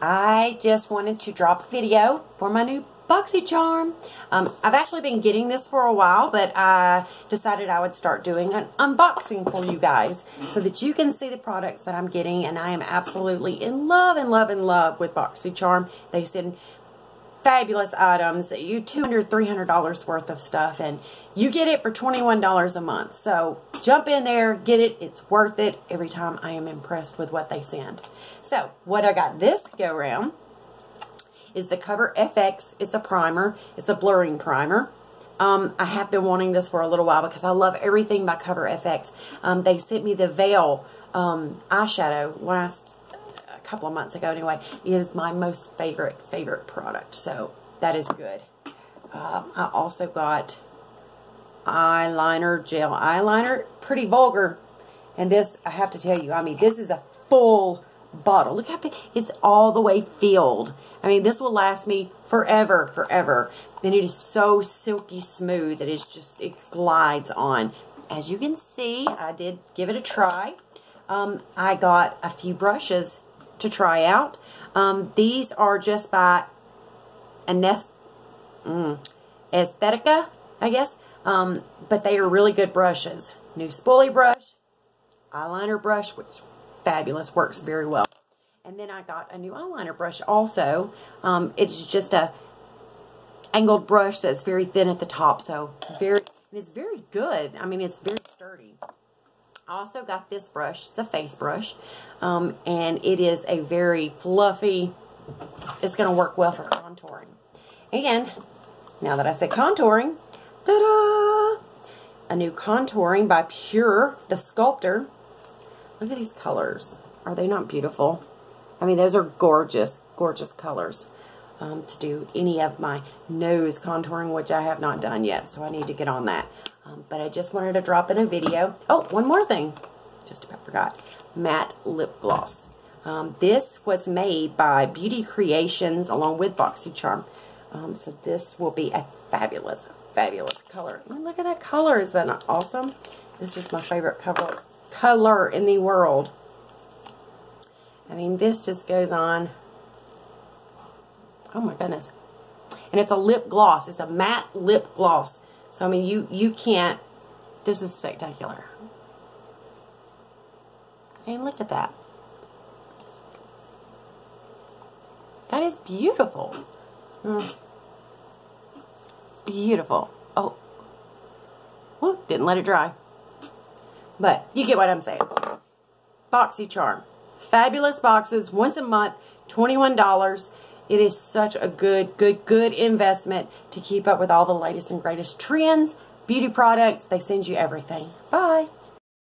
I just wanted to drop a video for my new Boxycharm. I've actually been getting this for a while, but I decided I would start doing an unboxing for you guys so that you can see the products that I'm getting, and I am absolutely in love with Boxycharm. They send fabulous items that you $200, $300 worth of stuff, and you get it for $21 a month. So jump in there, get it. It's worth it. Every time I am impressed with what they send. So what I got this go around is the Cover FX. It's a primer. It's a blurring primer. I have been wanting this for a little while because I love everything by Cover FX. They sent me the Veil eyeshadow a couple of months ago anyway. It is my most favorite product, so that is good. I also got eyeliner, gel eyeliner, pretty vulgar, and this, I have to tell you, I mean, this is a full bottle. Look how big, it's all the way filled. I mean, this will last me forever, and it is so silky smooth that it's just, it glides on. As you can see, I did give it a try. I got a few brushes to try out. These are just by Aesthetica, I guess, but they are really good brushes. New spoolie brush, eyeliner brush, which fabulous, works very well. And then I got a new eyeliner brush also. It's just a angled brush that's very thin at the top, so it's very good. I mean, it's very sturdy. I also got this brush. It's a face brush, and it is a very fluffy, it's going to work well for contouring. And now that I say contouring, ta-da! A new contouring by Pure, the Sculptor. Look at these colors. Are they not beautiful? I mean, those are gorgeous, gorgeous colors to do any of my nose contouring, which I have not done yet, so I need to get on that. But I just wanted to drop in a video. Oh, one more thing. Just about forgot. Matte lip gloss. This was made by Beauty Creations along with Boxycharm. So this will be a fabulous color. And look at that color. Is that not awesome? This is my favorite color in the world. I mean, this just goes on. Oh my goodness. And it's a lip gloss. It's a matte lip gloss. So, I mean, you can't, this is spectacular. And look at that. That is beautiful. Beautiful. Oh. Whoop, didn't let it dry. But you get what I'm saying. Boxycharm. Fabulous boxes, once a month, $21. It is such a good investment to keep up with all the latest and greatest trends, beauty products. They send you everything. Bye.